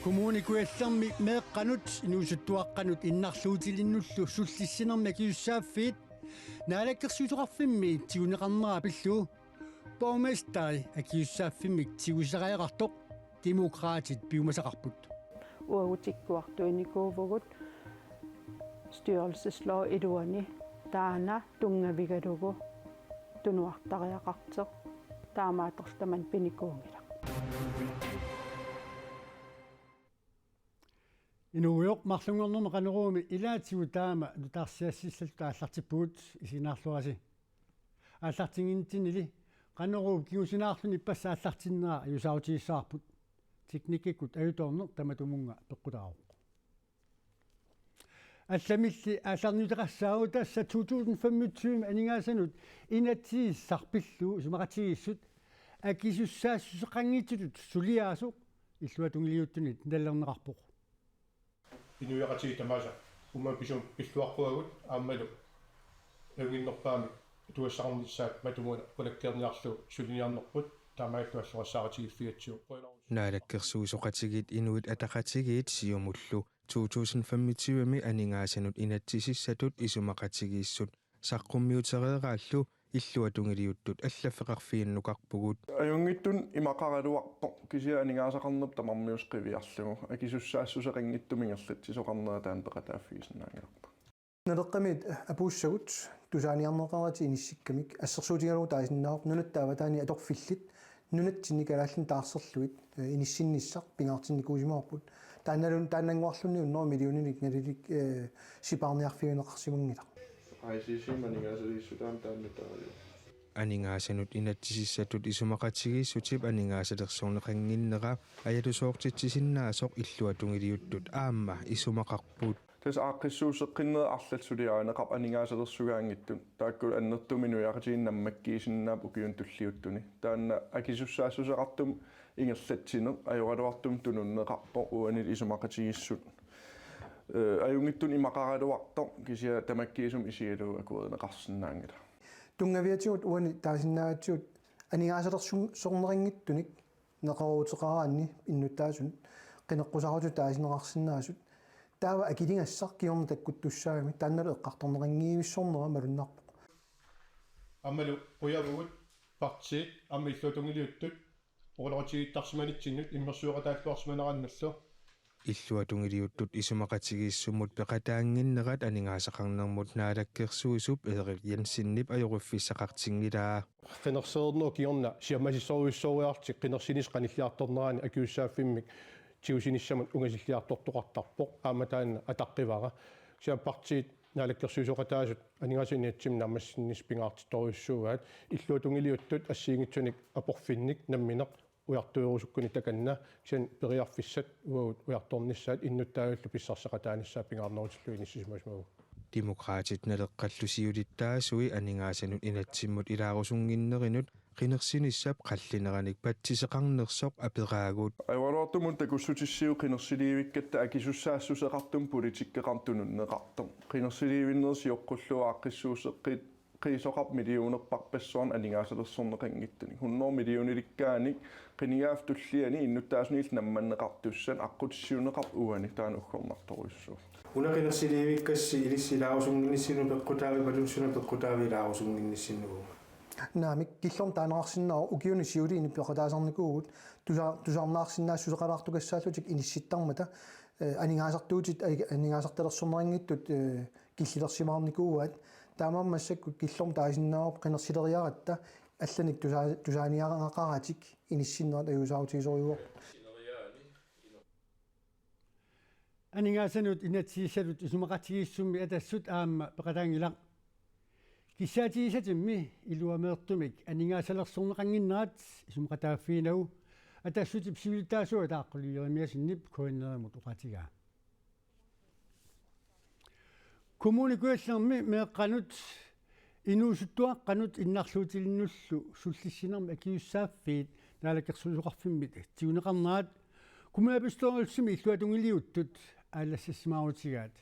Kommunikuallermi meeqqanut inuusuttuaqqanut innarluutilinnullu sullissinerma kiussaaffiit naalakkersuutoqarfimmi tiguneqarnera pillu borgmesteri akiussaaffimik tiguserajaqartoq demokraatit piumasaqarput uagutikkuartuinikuuvugut styrelseslov iluani taana tungavigalugu tunuartariaqarteq taamaatertaman pinikuungila inuujoq marlungornerme qaneruumi ilaatigu taama lutaarsiassissallu taallartippugut isinaarluasi ааллартингинтинили qaneruup kigusinaarluni passa аллартиннера юсаутииссаарпут teknikkikut ajutaorner tamatumunga peqqutaaruq алламилли аалларнутеқассаагу тасса 2025 анигааsanut инатсииссарпиллу сумақатигиссут акисуссаассусеқангитсутут сулиаасуq иллуатунгилиуттунит наллернеқарпоқ инуяқатиги тамааса ума писум пиллуарпуагут ааммалу эгиннерпаами туассақарнissaat матумуна коллектиерниарлу сулиниарнерпут таамааллуассорассааратигиффигатсиу наалаккерсуусоқатигит инуит атақатигиит сиумуллу 2025ми анингаасанут инатсисиссатут исумақатигииссут саққуммиутереерааллу иллуатунгилиуттут аллаффеқарфииннуқарпугут аюнгиттун имақарадуарпо кисиа анингаасақарнеп тамармиусқивиарлугу акисуссаассусеқингиттумингерлит сисоқарнера таан пеқатааффигиснаангиларпа налеққамит апууссагут тусааниарнеқарати иниссиккамик ассерсуутигалуу таасиннаақ нунаттаава таани аторфиллит нунатсинникалааллин таарсерлуит иниссинниссақ пингаартинникуусимаарпут тааннангуарлунни уннера миллионник налилик сипаарниарфигунеқарсимунгила айсисиманигаасалиссутаам тааннатаалу анингаасанут инатсисиссатут исумақатигииссутип анингаасалерсорнеқангиннера аялусоортитсисиннаасоқ иллуатунгилиуттут аама исумақарпут тас ааққиссуусеққиннера арлатсулиаанеқап анингаасалерсугаангиттун тааккул аннертуминуяқатигиннаммаккиисиннаап укиун туллиуттуни таанна акисуссаассусеқартум ингерлатсинеқ аюралуартум тунуннеқарпо уанил исумақатигиссут аюнгиттун имақарадуартоқ кисиа тамаккиисум исигалуу акуернеқарсинаангила тунгавиатигут уани таасиннаатсуут анингаасалерсорнерингиттуник неқаруутеқараанни иннуттаасун қинеққусаруту таасинеқарсинаасут таава акилингассар киорна таккуттуссаагами таанналу эққартарнерингиивиссорнера малуннарпо аммалу уявугут парти аммиллутунгилиуттут оролоротигиттарсиманитсиннут иммерсуоқатааллуарсиманеранналлу иллуатунгилиуттут исумақатигииссуммут пеқатаангиннерат анингаасақарнермут наалаккерсуисуп эрик янсиннип ajoruffiссақартингилаа qinерсеернуу киорна сиаммасисоруиссоруиарти qinерсинис qanilliartornerani akiussaaffimмик тиусиниссамут унгасиллиартортоқартарпоқ ааматаанна атаққивара сиаппартиит наалаккерсуисоқатаасут анингаасиниатсим намассиннис пингаартитторуйуссуугаат иллуатунгилиуттут ассиингитсуник апорфинник намминеқ уяртуйорусуккуни таканна сиан периарфиссат уагут уярторниссаат иннуттаагуллу писсарсақатааниссаа пингаарнерутиллу иниссисимасмагу демократит налеққаллусиулиттаасуи анингаасанут инатсиммут илаарусунгиннеринут qinерсиниссап қаллинераник патсисеқарнерсоқ апераагут айвалуартумун такуссутиссиу qinерсиливиккатта акисуссаассусеқартум политиккеқартунуннеқартум qinерсиливиннерсиоққуллуа аққиссуусеққит qisоқарп миллионерпарпассуарн анингаасалерсорнеқангиттуни 100 миллиониликкааник qinigaaf tulliani иннуттаасунил намманнеқартуссан аққутиссиунеқарп уани таан уггорнарторуйссуу унақинерсиливиккасси илиссилаарусунгинниссину пеққутаави палунсуна пеққутаави илаарусунгинниссиннугу наамик киллорм таанаарсиннаа укиуни сиулиини пеқатаасарникуугут тусаарнаарсиннаассусеқалаартукассааллутик инисситтармата анингаасартуутит анингаасарталерсорнерингиттут киллилерсимаарникууаат таамааммассаккут киллорм таасиннаарп qinерсилериаратта алланик тусааниарангақаратик иниссиннерат аюусаутигисориуоқ анингаасанут инатсииссалут исумақатигииссумми атассут аама пеқатаангилақ киссаатигисатимми илуамеэртумик анингаасалерсорнеқангиннерат исумақатааффиинагу атассутип сивилитаасуа тааққулиеримиасиннип коиннеримут уқатигаа kommunikuallermi meeqqanut inuusuttuaqqanut innarluutilinnullu sullissinermi akiussaaffiit naalakkersuusoqarfimmit tiguneqarneraat kumaapistoorussimi illuatungiliuttut ааllaссимаарутигаат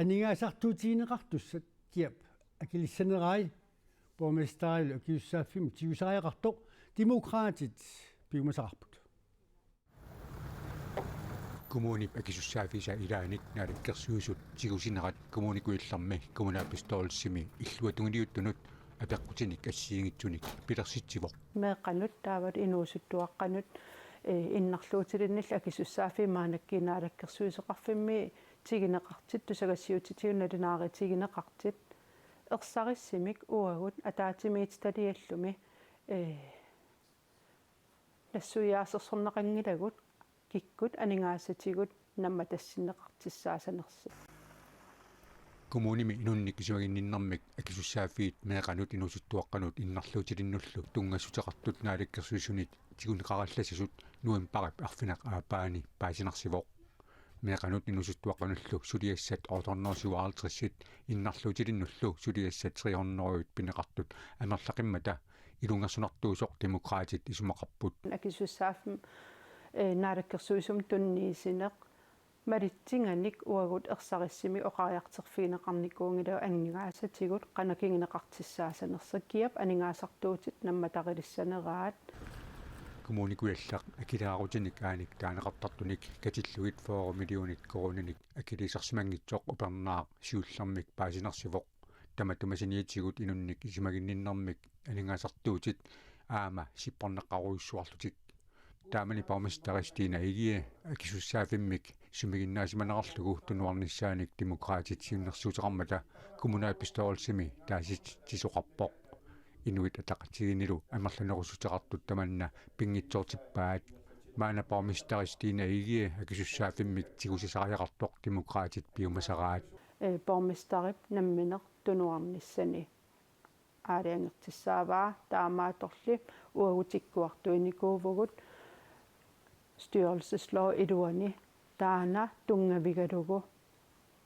анингаасартуутигинеқартуссат киап акилиссанераи borgmesteri akiussaaffimi tigusaajaqartoq demokraatit piumasaqarput kommunip akisussaafiisa ilaanik naalikkersuusut tigusinerat kommunikuillarmi kommunaapistoollsimi illuatungiliuttunut apeqqutinik assiingitsunik pilersitsivoq meeqanut taavat inuusuttuaqqanut innarluutilinnill akisussaafi maanakkiinaalakkersuiseqarfimmi tigineqartit tusagassiutitiunnalunaari tigineqartit erssarissimik uagut ataatimiit taliallumi нассуяасерсорнеқангилагут киккут анигаасатигут намма тассиннеқартиссаасанерси kommunimi inunnik isuaginninnarmik akisussaafiit meeqanut inuusuttuaqqanut innarluutilinnullu tungassutеқартут naalikkersuisunit tiguneqarallasasut nuim parip arfinaq aapaani paasinarsivoq meeqanut inuusuttuaqqanullu suliassat ortornersiuaartrissit innarluutilinullu suliassat 300 pineqartut amerlaqimmata ilungersunartuusoq demokraatit isumaqarput акисуссаафф наалаккерсуисум тунниисинеқ малитсинганик уагут ерсариссими оқариартерфиинеқарникуунгилау ангигаасатигут қанакигинеқартиссаасанерсаккиап анигаасартуутит намматақилиссанераат kommunikuallaq akilаарutinik aanik taanеқартартуник катиллугит фоорумилиунит коронаник акилисарсимангитсоқ упернаақ сиуллэрмик паасинерсивоқ таматумасиниатигут инунник исимагинниннэрмик анигаасартуутит аама сиппорнеққаруйуссуарлутик таамани паумистаристина игие акисуссаафиммик сумигиннаасиманеқарлугу тунуарниссааник демократит сиуннэрсуутеқармата коммунааппистоорсими таасит тисоқарпоқ инуит атақатигинилу амерланерусутеқартут таманна пингитсоортиппаат маана паумистаристина игие акисуссаафиммик тигусисариақартоқ демократит пиумасараат паумистарип намминеқ тунуарниссани аалиангертиссааваа таамааторли уагутиккуартуиникуувгут styrelseslov iluani taana tungavikalugu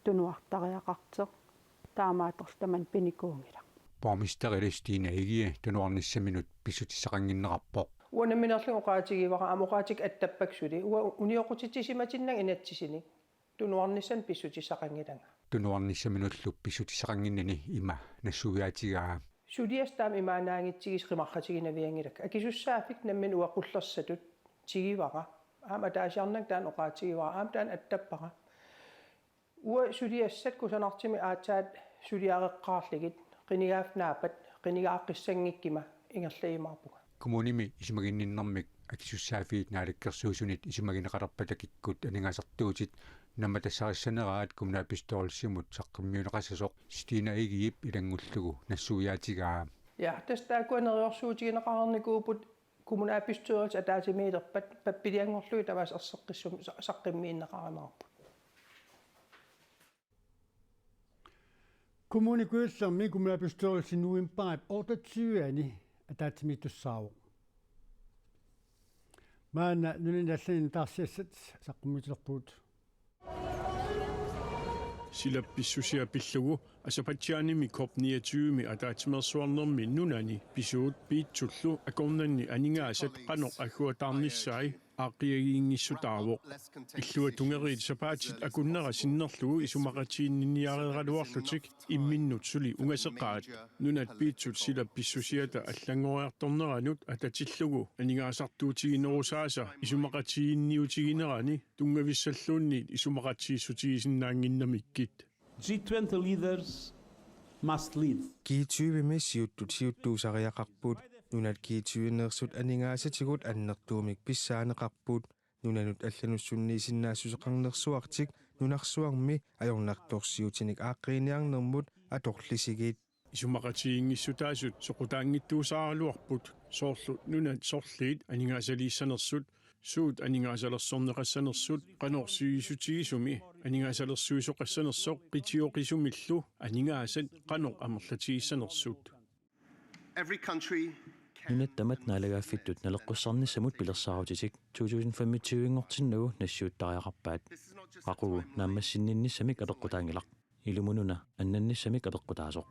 tunuartariaqarteq taamaatortaman pinikuungila паумистаристина игие тунуарниссаминут писсутиссақангиннеқарпоқ уанаминерлугу qaatигивара амоqaatik аттаппаксули уа униоқутитсиматиннаг инатсисини тунуарниссан писсутиссақангилага тунуарниссаминуллу писсутиссақангиннани има нассуяатигаа сулиастаам имаанаангитсигис қимархатигинавиангилак акисуссаафик наммин уақуллерсатут тигивара аама таасиарнак таан оqaатигивара аама таан аттаппара уа сулиассат кусанартими аатаат сулиареққаарлигит qinigaafnaappat qinigaaqissangikima ingerlaimаарpuga kommunimi isimagинниннэрмик акисуссаафиит нааlikkersuusunit isimagинеқалерпатакиккут анигаасартуутит намма тассариссанераат коммунааппистоорсимут саққиммиунеқассасоқ стина игиип илангуллугу нассуяатигаа ja тастаакуанериорсуутигинеқарникуупут коммунааппистоорс атаатимиилерпат паппилиангорлуи тавас ерсеққиссум саққиммииннеқарамаарпут kommunikuillermi kommunaappistoorsi nuimpaip ortatsuani ataatimitussaavo maana nulinallin tarsiassat saqqumutilerpuut силапписсусиа пиллугу асапатсианими коп 29ми атаатимерсуарнерми нунани писуут пиитсуллу акорнанни анингаасат qanoq аггуатаарниссаи ааққиагиингиссутаавоқ иллуа тунгериит сапаатит акуннера синнерлугу исумақатиинниарераluarlutik имминнут сули унгасеққаат нунат пиитсут силапписсусиата аллангориарторнеранут ататиллугу анингаасартуутигинерусааса исумақатиинниутигинерани тунгависсаллуунни исумақатииссутигисиннаангиннамиккит G20 leaders must lead. G20 siuttuusariaqarput nunat G20-nersut aningaasatigut annertuumik pissaaneqarput nunanut аллануссунниисиннаассусеқарнерсуартик нунарсуарми ajornartorsiutinik aaqqiniarnermut atorlisigit исумақатиингиссутаасут соқутаангиттуусааралуарпут соорлу нунат сорлиит анигаасалииссанерсут суут анигаасалерсорнеқассанерсут qanoorsiisutigisumi анигаасалерсуисоқассанерсоқ qitiоқисумиллу анигаасат qanoq амерлатигиссанерсут Every country нунаттамат наалагааффиттут налеққуссарниссамут пилерсаарутитик 2025-ингортиннагу нассиуттариақарпаат қақугу нааммассиннинниссамик алеққутаангилақ илумунуна аннанниссамик алеққутаасоқ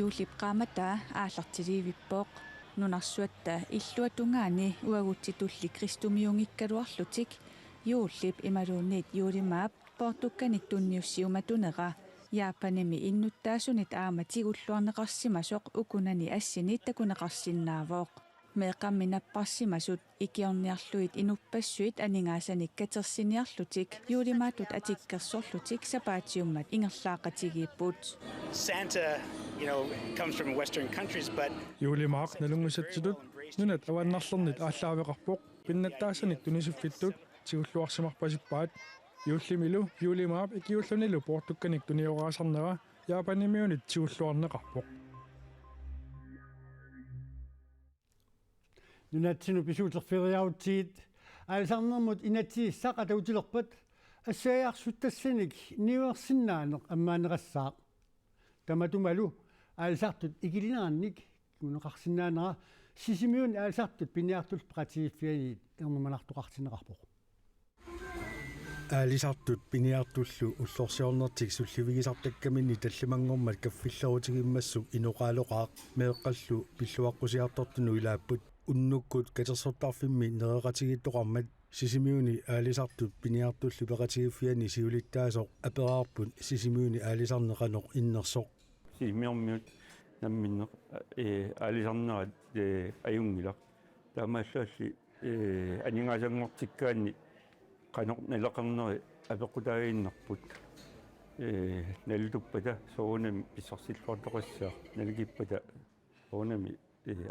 юулипқааматаа ааллартиливиппооқ нунарсуатта иллуатунгаани уагутситулли кристумиунгиккалуарлутик юуллип ималуунниит юулимаап портукканик тунниуссиуматунера яапаними иннуттаасунит аама тигуллуарнеқарсимасоқ укунани ассинит такунеқарсиннаавооқ meeqamminapparsimasut ikiorniarluit inupassuit aningaasani katersiniarlutik juulimaatut atikkersorlutik sapaatiummat ingerlaaqatigiipput. Santa, comes from Western countries, but Juulimaaq nalungusatsutut nunat avannarlernit ааllaавеқарпоқ пиннаттаассаник тунисуффиттут сигуллуарсимарпасиппаат юуллимилу юулимаап икиуллунилу портукканик туниораасарнера яапанимиунит сигуллуарнеқарпоқ. Nunatsinu pisuuterferiautiit aalisarnermut inatiissaq atautilerpat assaajaarsuttassinik niuersinnaaneq ammaaneqassaaq tamatumalu aalisartut ikilinerannik kuneqarsinnaanera sisimiun aalisartut piniartul pratiiffianiit ernumanartuqartineqarpoq аалисартут пиниартуллу уллорсиорнертик сулливигисартаккаминни таллимангормат каффиллерутигиммассук инуqaалоqaaq меэққаллу пиллуаққусиартортуну илааппут уннуккут катерсортарфимми нереқатигиттоқармат сисимиуни аалисартут пиниартуллу пеқатигиффиани сиулиттаасоқ апераарпут сисимиуни аалисарнеқаноқ иннерсоқ сисимиормиут намминне аалисарнерат аюнгилақ таамааллаалли анигаасангортиккаанни qanoq nalaqarneri apequtaagiinnerput nalutupпата soonami pissorsilluartoqassaa naligippata soonami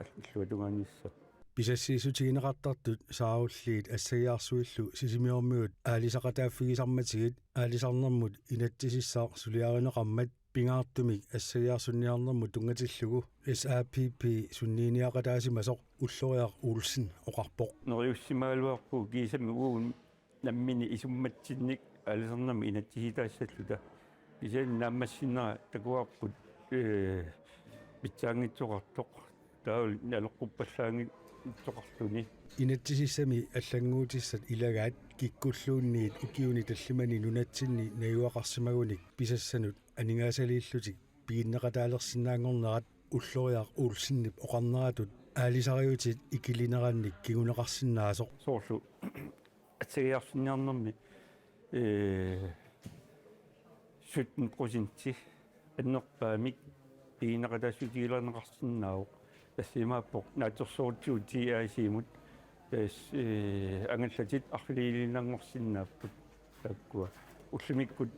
аллуатугаанissat писассиисутигинеқартартут сааруллиит ассагиарсуиллу сисимиормиут аалисақатааффигисарматигит аалисарнэрмут инаттисиссаа сулиаринеқармат пингаартумик ассагиарсунниарнэрмут тунгатиллугу SAPP суннииниақатаасимасоқ уллориар уулсин оқарпоқ нериуссимаалуарпу кисами уун наммини исумматсинник аалисарнами инаттиситаассаллута исаан нааммассиннера такуарпут питсаангитсоқартоқ таул налеққуппаллаанги тоқарлуни инаттисиссами аллангуутиссат илагаат киккуллуунниит укиуни таллимани нунатсинни наюақарсимагуник писассанут анигаасалииллутик пигиннеқатаалерсинаангорнерат уллориар уулсиннип оқарнератут аалисариутит икилинеранник кигунеқарсинаасоқ соорлу атсагиарсиниарнэрми суттен просентти аннерпаамик пигиннеқатаасутигилернеқарсинаавоқ тассимааппоқ наатерсууртиути аасиимут тас ангаллатит арлиилинангорсинааппут таккуа уллумиккут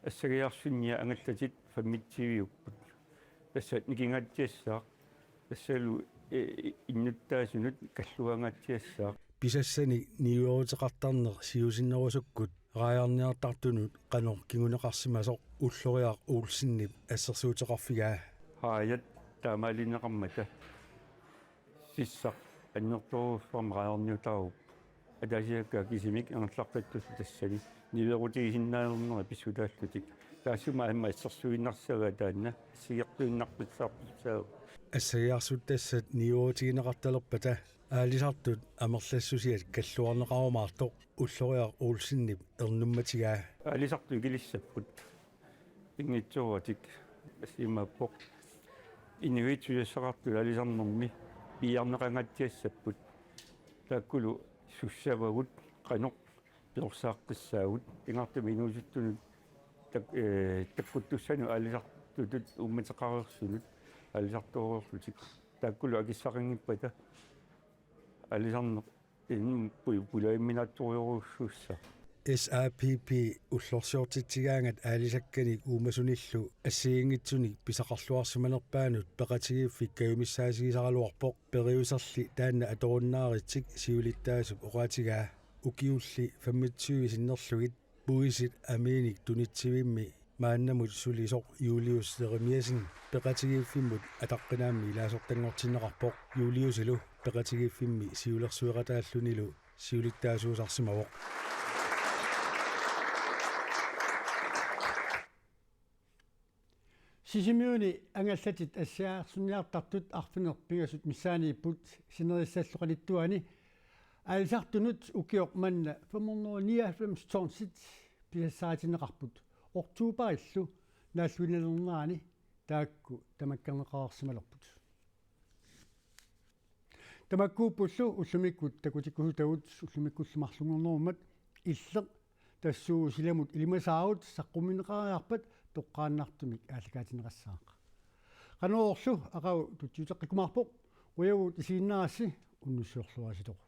ассагиарсинниа ангаллатит фаммитсивиуппут тассат никингатсиассаақ тассалу иннуттаасунут каллуангаатсиассаақ писассани ниуорутеқартарнер сиусиннерусуккут раайарниартартунут қанор кигунеқарсимасоқ уллориар уулсиннип ассерсуутеқарфигаа хаят таамаалинеқармата сиссақ аннерторуффарм раайарниутааруп атаасиакка кисимик ангерлартаттус тассани ниверутигисиннаалернера писсутааллутик таасума амма ассерсуиннарсага таанна сигертуиннарпитсаарпитсаа ассагиарсуттассат ниуорутигинеқарталерпата аалисартут амерлассусиат каллуарнеқарумаартоқ уллориар уулсиннип ернумматигаа аалисарту килиссаппут ингитсуатик асимааппоқ инуитуяссақарту аалисарнэрми пиарнеқангатсиассаппут тааккулу суссавагут қаноқ пиорсааққиссаагут ингартами инуусуттунут таккуттуссану аалисартутут умматеқарерсунут аалисарторерлутик тааккулу акиссақингиппата алисарне пулаимминатториоруссусса SAPP уллорсиортитсигаангат аалисакканик уумасуниллу ассигингитсуник писақарлуарсиманерпаанут пеқатигиффик каюмиссаасигисаралуарпоқ периусерли таанна аторуннааритсик сиулиттаасуп оqaатигаа укиулли 25 синнерлугит буисит аминик тунитсивимми мааннамут сулисоқ юлиус дермиасин пеқатигиффиммут атаққинаамми илаасортангортиннеқарпоқ юлиусилу пеқатигиффимми сиулерсуеқатааллунилу сиулиттаасуусарсимавоқ сисимиуни ангаллатит ассааарсуниартартут арфинерпигасут миссаанииппут синериссааллоқалиттуани аалисартунут укиоқ манна 599 тонсит писаасаатинеқарпут ортуупариллу нааллуиналернаани таакку тамаккарнеқарсималерпут тамаккууппуллу уллумиккут такутиккусутагут уллумиккуллумарлунгорнэрумат иллеқ тассуу силамут илимасааут саққуминеқариарпат тоққааннартумик ааллакаатинеқассаақ каноорлу ақау тутсутеққикумаарпоқ uiu tisiinnaassi unnussuorluasitoq